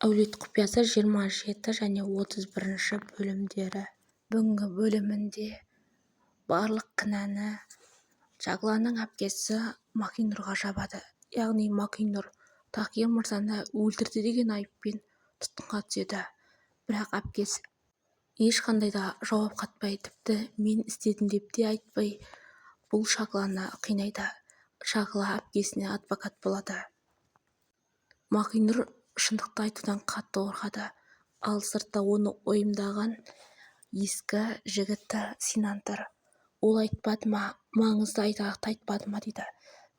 Әулет құпиясы 27 және 31 бөлімдері. Бүгінгі бөлімінде барлық кінәні Джагланың әпкесі Махинурға жабады. Яғни Махинур Тахир мырзаны өлтірді деген айыппен тұтқынға түседі. Бірақ әпкесі ешқандай да жауап қатпай, тіпті мен істедім деп те айтпай, бұл Джагланы қинайды. Джагла әпкесіне адвокат болады. Махинур шындықты айтудан қатты қорқады. Ал сыртта оны ойымдаған ескі жігіті Синан тұр. Ол айтпады ма, маңызды айдақты айтпады ма дейді.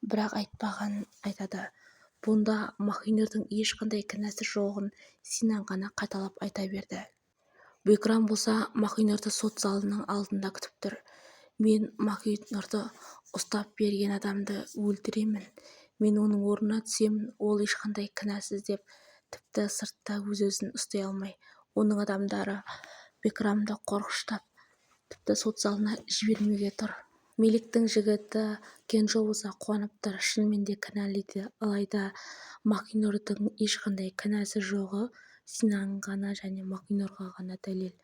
Бірақ айтпағанын айтады. Бұнда Махинурдың ешқандай кінәсі жоғын Синан ғана қайталап айта берді. Бикрам болса Махинурды сот залының алдында күтіп тұр. Мен Махинурды ұстап берген адамды өлтіремін. Мен оның орнына түсемін, ол ешқандай кінәсіз деп, тіпті сыртта өз-өзін ұстай алмай, оның адамдары Бикрамды қорқыштап, тіпті сот залына жібермеуге тұр. Меликтің жігіті Кенжо болса қуанып тұр, шынымен де кінәлі дейді. Алайда Махинурдың ешқандай кінәсі жоғы Синан ғана және Махинурға ғана дәлел.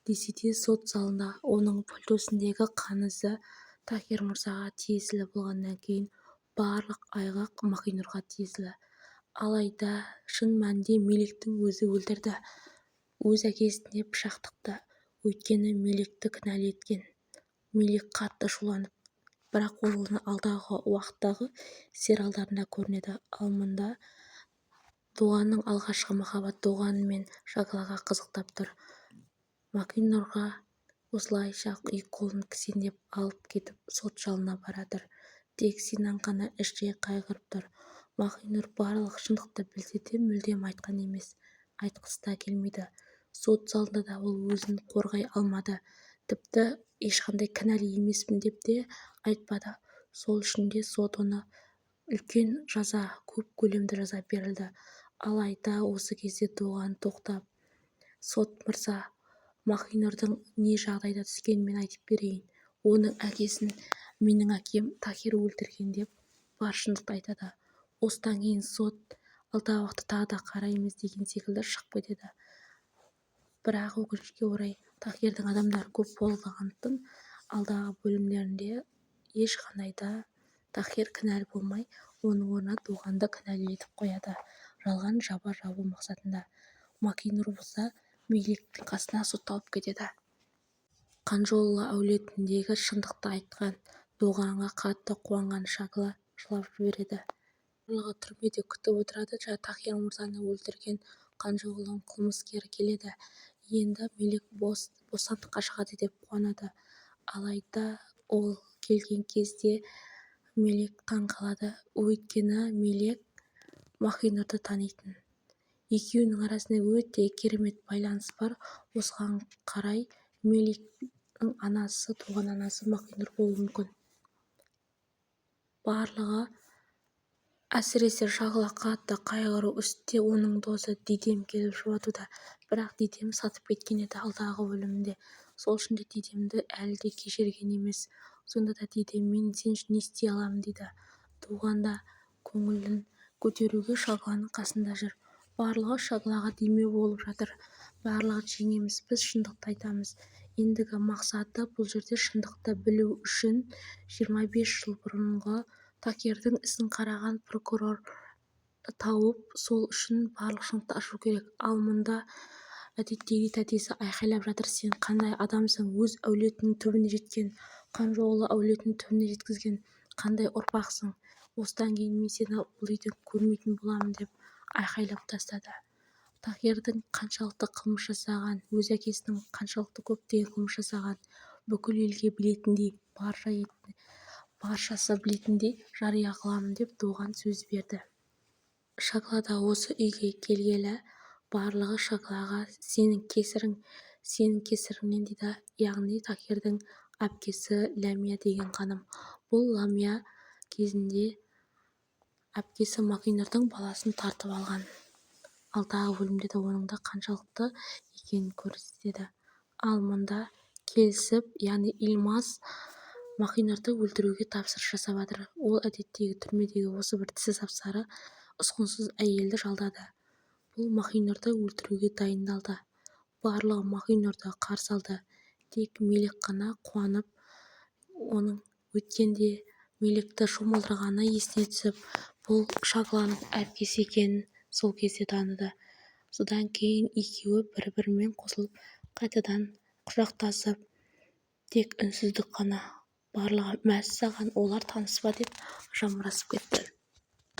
Десе де сот залында оның пальтосындегі қан ізі Тахир мырзаға тиесілі болғаннан кейін барлық айғақ Махинурға тиесілі. Алайда шын мәнінде Меликтің өзі өлтірді. Өз әкесіне пышақ тықты. Өйткені Меликті кінәлі еткен. Мелик қатты шуланып, бірақ ол оны алдағы уақыттағы сериалдарында көрінеді. Ал мұнда Доғанның алғашқы махаббат Доған мен Джаглаға қызықтап тұр. Махинурға осылайша қолын кісендеп алып кетіп сот залына барадыр. Тек Синан ғана іштей қайғырып тұр. Махинур барлық шындықты білсе де мүлдем айтқан емес, айтқысы да келмейді. Сот залында да ол өзін қорғай алмады. Тіпті ешқандай кінәлі емеспін деп те айтпады. Сол үшін де сот оны үлкен жаза, көп көлемді жаза берілді. Алайда осы кезде Доған тоқтап, сот мырза, Махинурдың не жағдайда түскенін мен айтып берейін. Оның әкесін менің әкем Тахир өлтірген деп бар шындықты айтады. Осыдан кейін сот алдағы уақытта тағы да қараймыз деген секілді шығып кетеді. Бірақ өкінішке орай Тахирдің адамдары көп болғандықтан алдағы бөлімдерінде ешқандай да Тахир кінәлі болмай, оның орнына Доғанды кінәлі етіп қояды. Жалған жаба жабу мақсатында. Махинур болса Меликтің қасына сотталып кетеді. Қанжолы әулетіндегі шындықты айтқан Доғанға қатты қуанған Джагла жылап жібереді. Барлығы түрмеде күтіп отырады. Тахир мырзаны өлтірген Қанжолының қылмыскері келеді. Енді Мелик бостандыққа шығады деп қуанады. Алайда ол келген кезде Мелик таң қалады. Өйткені Мелик Махинурды танитын. Екеуінің арасында өте керемет байланыс бар. Осыған қарай Меликтің анасы, туған анасы Махинур болуы мүмкін. Барлығы әсіресе Джагла қатты қайғыру үстінде оның досы Дидем келіп жұбатуда. Бірақ Дидем сатып кеткен еді алдағы бөлімде. Сол үшін де Дидемді әлі де кешірген емес. Сонда да Дидем, мен сен үшін не істей аламын дейді. Туғанда көңілін көтеруге Джагланың қасында жүр. Барлығы Джаглаға демеу болып жатыр. Барлығы жеңеміз, біз шындықты айтамыз. Ендігі мақсаты бұл жерде шындықты білу үшін 25 жыл бұрынғы Тахирдің ісін қараған прокурор тауып, сол үшін барлық шындықты ашу керек. Ал мұнда әдеттегі тәтесі айқайлап жатыр, сен қандай адамсың, өз әулетінің түбіне жеткен, Қанжолы әулетінің түбіне жеткізген қандай ұрпақсың, осыдан кейін мен сені бұл үйден көрмейтін боламын деп айқайлап тастады. Тахирдің қаншалықты қылмыс жасаған, өз әкесінің қаншалықты көптеген қылмыс жасаған, бүкіл елге білетіндей, баршасы білетіндей жария қыламын деп Доған сөз берді. Джагла да осы үйге келгелі барлығы Джаглаға сенің кесіріңнен дейді, яғни Тахирдің әпкесі Ламия деген ханым. Бұл Ламия кезінде әпкесі Махинурдың баласын тартып алған. Алдағы бөлімде де оның да қаншалықты екенін көрсетеді. Ал мұнда келісіп, яғни Илмаз Махинурды өлтіруге тапсырыс жасап жатыр. Ол әдеттегі түрмедегі осы бір тісі сап-сары ұсқынсыз әйелді жалдады. бұл Махинорды өлтіруге дайындалды. Барлығы Махинорды қарсы алды. Тек Мелек қана қуанып, оның өткенде Мелекті шомылдырғаны есіне түсіп, бұл Шағланың әпкесі екенін сол кезде таныды. Содан кейін екеуі бір-бірімен қосылып, қайтадан құшақтасып, тек үнсіздік қана. Барлығы мәссаған, олар таныс па деп жамырасып кетті.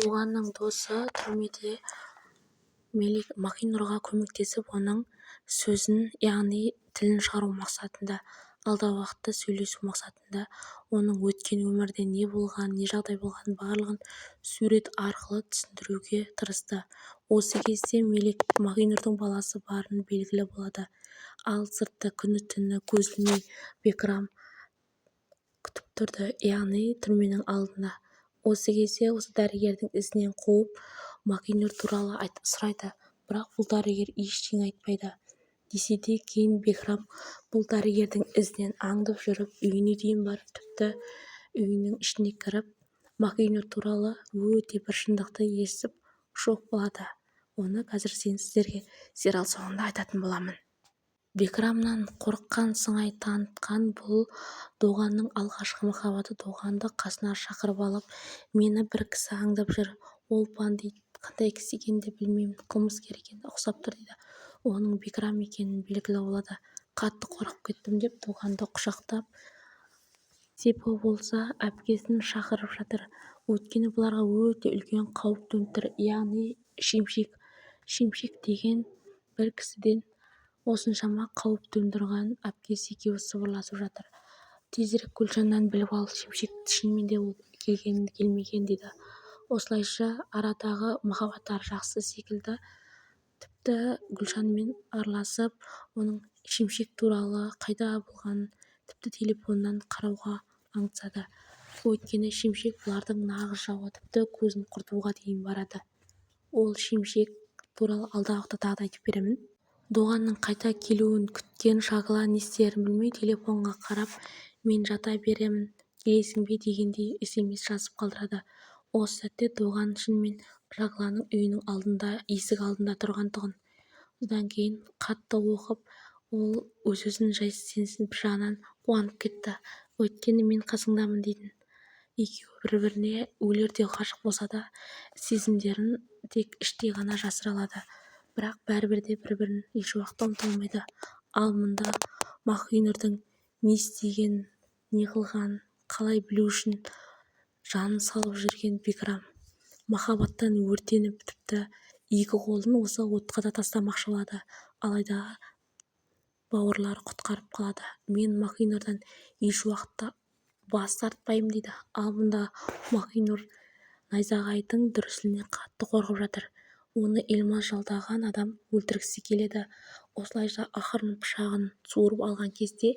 Оғанның досы түрмеде Мелек Махинорға көмектесіп, оның сөзін, яғни тілін шығару мақсатында, алдағы уақытта сөйлесу мақсатында, оның өткен өмірде не болған, не жағдай болған барлығын сурет арқылы түсіндіруге тырысты. Осы кезде Мелек Махинордың баласы барын белгілі болады. Ал сыртта күні-түні көз ілмей Бекрам күтіп тұрды, яғни түрменің алдында. Осы кезде осы дәрігердің ізінен қуып, Махинор туралы сұрайды, бірақ бұл дәрігер ештеңе айтпайды. Десе де кейін Бекрам бұл дәрігердің ізінен аңдып жүріп, үйіне дейін барып, тіпті үйінің ішіне кіріп, Махинор туралы өте бір шындықты естіп шок болады. Оны қазір сіздерге сериал соңында айтатын боламын. Бекрамнан қорыққан сыңай танытқан бұл Доғанның алғашқы махаббаты. Доғанды қасына шақырып алып, мені бір кісі аңдап жүр, ол бандит, қандай кісі екенін де білмеймін, қылмыскер екені ұқсап тұр дейді. Оның Бекрам екенін белгілі болады. Қатты қорқып кеттім деп Доғанды құшақтап, Сипо болса әпкесін шақырып жатыр. Өйткені бұларға өте үлкен қауіп төніп тұр, яғни Шемшек деген бір кісіден осыншама қауіп төндірген әпкесі екеуі сыбырласып жатыр. Тезірек Гүлжаннан біліп ал, Шемшек шынымен де ол келген келмеген дейді. Осылайша арадағы махаббаттары жақсы секілді. Тіпті Гүлжанмен араласып, оның Шемшек туралы қайда болғанын тіпті телефоннан қарауға аңдысады. Өйткені Шемшек бұлардың нағыз жауы, тіпті көзін құртуға дейін барады. Ол Шемшек туралы алдағы уақытта тағы да айтып беремін. Доғанның қайта келуін күткен Шағла не істерін білмей телефонға қарап, мен жата беремін, келесің бе дегендей SMS жазып қалдырады. Осы сәтте Доған шынымен Шағланың үйінің алдында, есік алдында тұрғандығын. Содан кейін қатты оқып, ол өз-өзін жайсыз бір жағынан қуанып кетті. Өйткені мен қасыңдамын дейтін. Екеуі бір-біріне өлерде ғашық болса да, сезімдерін тек іштей ғана жасыра алады. Бірақ бәрібір де бір-бірін еш уақытта ұмыта алмайды. Ал мұнда Махинордың не істеген, не қылған, қалай білу үшін жанын салып жүрген Бекрам махаббаттан өртеніп, тіпті екі қолын осы отқа да тастамақшы болады. Алайда бауырлары құтқарып қалады. Мен Махинордан еш уақытта бас тартпаймын дейді. Ал мұнда Махинор найзағайдың дүрсілінен қатты қорқып жатыр. Оны Елмаз жалдаған адам өлтіргісі келеді. Осылайша ақырын пышағын суырып алған кезде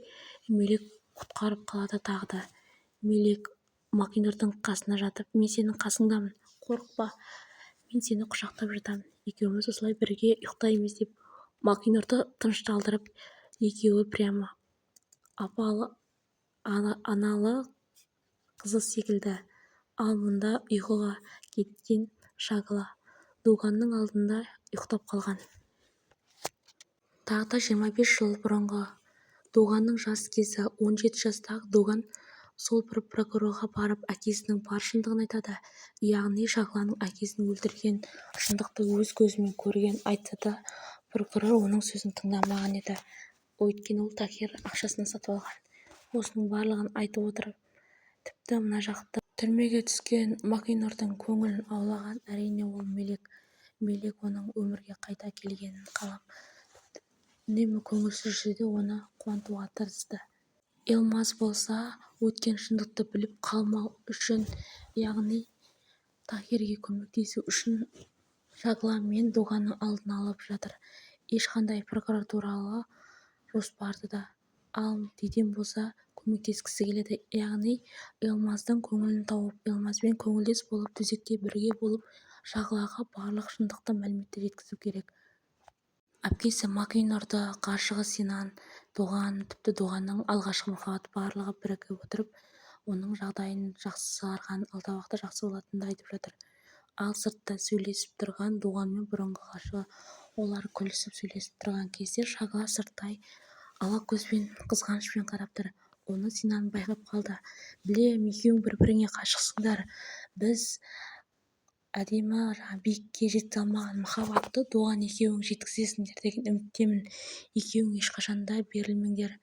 Мелек құтқарып қалады тағы да. Мелек Махинордың қасына жатып, мен сенің қасыңдамын, қорықпа, мен сені құшақтап жатамын, екеуміз осылай бірге ұйықтаймыз деп Махинорды тынышталдырып, екеуі прямо апалы аналы қызы секілді. Ал мұнда ұйқыға кеткен Шағла Доғанның алдында ұйықтап қалған. Тағы да 25 жыл бұрынғы Доғанның жас кезі. 17 жастағы Доған сол бір прокурорға барып әкесінің бар шындығын айтады. Яғни Шағланың әкесін өлтірген шындықты өз көзімен көрген айтса да, прокурор оның сөзін тыңдамаған еді. Өйткені ол Тахир ақшасына сатып алған. Осының барлығын айтып отырып, тіпті мына жақта түрмеге түскен Махинордың көңілін аулаған әрине ол Мелек. Мелек оның өмірге қайта келгенін қалап, үнемі көңілсіз жүрсе оны қуантуға тырысты. Елмаз болса, өткен шындықты біліп қалмау үшін, яғни Тахирге көмектесу үшін Шағла мен Доғанның алдын алып жатыр. Ешқандай прокурор туралы жоспарды да. Ал Диден болса көмектескісі келеді. Яғни Елмаздың көңілін тауып, Елмазбен көңілдес болып, төсекте бірге болып, Шағлаға барлық шындықты мәліметті жеткізу керек. Әпкесі Махинорды, ғашығы Синан, Доған, тіпті Доғанның алғашқы махаббаты барлығы бірігіп отырып, оның жағдайын жақсарған, алдағы уақытта жақсы болатынын айтып жатыр. Ал сыртта сөйлесіп тұрған Дуған мен бұрынғы ғашығы олар күлісіп сөйлесіп тұрған кезде Шағала сырттай ала көзбен қызғанышпен қарап тұр. Оны Синан байқап қалды. Білем, екеуің бір-біріңе ғашықсыңдар. Біз әдемі биікке жете алмаған махаббатты Дуған екеуің жеткізесіңдер деген үміттемін. Екеуің ешқашанда берілмеңдер.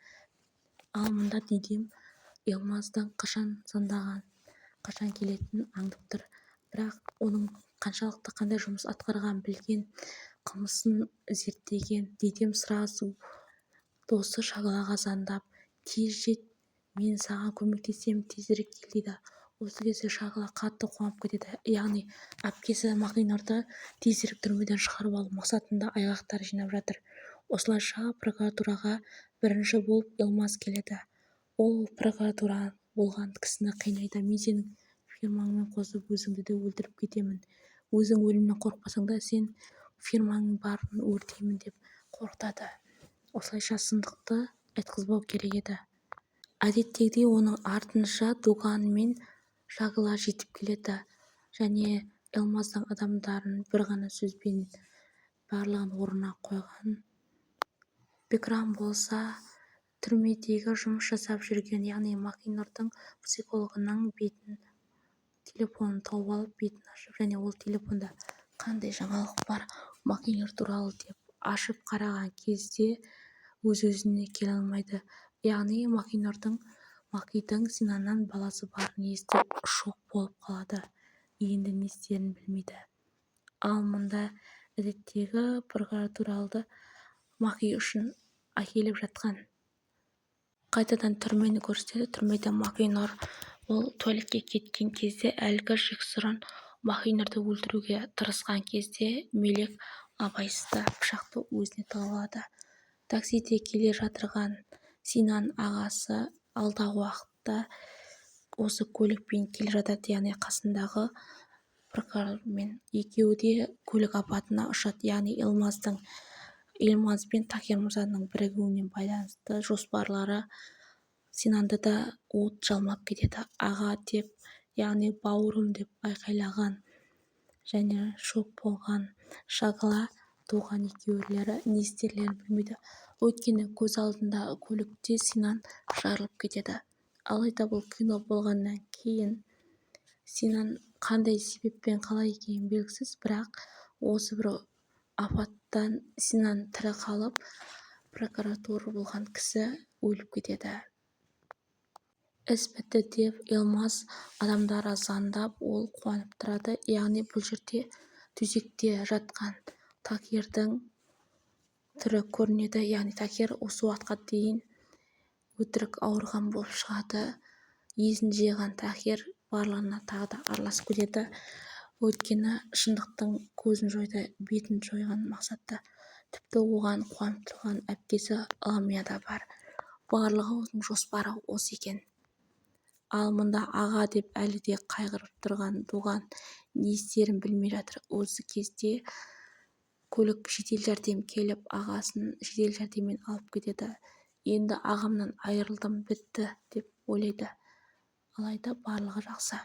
Ал мұнда Дидем Елмаздың қашан звондаған, қашан келетінін аңдып тұр. Бірақ оның қаншалықты қандай жұмыс атқарған білген, қылмысын зерттеген Дидем сразу досы Шағалаға звондап, тез жет, мен саған көмектесемін, тезірек кел дейді. Осы кезде Шағала қатты қуанып кетеді. Яғни әпкесі Махинорды тезірек түрмеден шығарып алу мақсатында айғақтар жинап жатыр. Осылайша прокуратураға бірінші болып Елмаз келеді. Ол прокуратура болған кісіні қинайды. Мен сенің фирмаңмен қосып өзіңді де өлтіріп кетемін. Өзің өлімнен қорықпасаң да сен фирмаңның барын өртеймін деп қорқытады. Осылайша шындықты айтқызбау керек еді. Әдеттегідей оның артынша Дуған мен Шағала жетіп келеді және Елмаздың адамдарын бір ғана сөзбен барлығын орнына қойған. Бекрам болса түрмедегі жұмыс жасап жүрген, яғни Махинордың психологының телефонын тауып алып, бетін ашып, және ол телефонда қандай жаңалық бар Махинор туралы деп ашып қараған кезде өз-өзіне келе алмайды. Яғни Махидың Синаннан баласы барын естіп шок болып қалады. Енді не істерін білмейді. Ал мұнда әдеттегі прокуратуралды Махи үшін әкеліп жатқан. Қайтадан түрмені көрсетеді. Түрмеде Махинор ол туалетке кеткен кезде әлгі жексұрын Махинорды өлтіруге тырысқан кезде Мелек абайсызда пышақты өзіне тығып алады. Таксиде келе жатырған Синан ағасы алдағы уақытта осы көлікпен келе жатады, яғни қасындағы прокурормен. Екеуі де көлік апатына ұшады, яғни Елмаз бен Такер мырзаның бірігуіне байланысты жоспарлары Синанды да от жалмап кетеді. Аға деп, яғни бауырым деп айқайлаған және шок болған Шағала Дуған екеулері не істерлерін білмейді. Өйткені көз алдында көлікте Синан жарылып кетеді. Алайда бұл кино болғаннан кейін Синан қандай себеппен қалай екені белгісіз, бірақ осы бір апаттан Синан тірі қалып, прокуратура болған кісі өліп кетеді. Іс бітті деп Елмаз адамдары звондап, ол қуанып тұрады. Яғни бұл жерде төсекте жатқан Такердің түрі көрінеді. Яғни Такер осы уақытқа дейін өтірік ауырған болып шығады. Есін жиған Такер барлығына тағы да араласып кетеді. Өйткені шындықтың көзін жойды, бетін жойған мақсатта. Тіпті оған қуанып тұрған әпкесі Ламия да бар. Барлығы оның жоспары осы екен. Ал мұнда аға деп әлі де қайғырып тұрған Дуған не істерін білмей жатыр. Осы кезде көлік жедел жәрдем келіп, ағасын жедел жәрдеммен алып кетеді. Енді ағамнан айырылдым, бітті деп ойлайды. Алайда барлығы жақсы.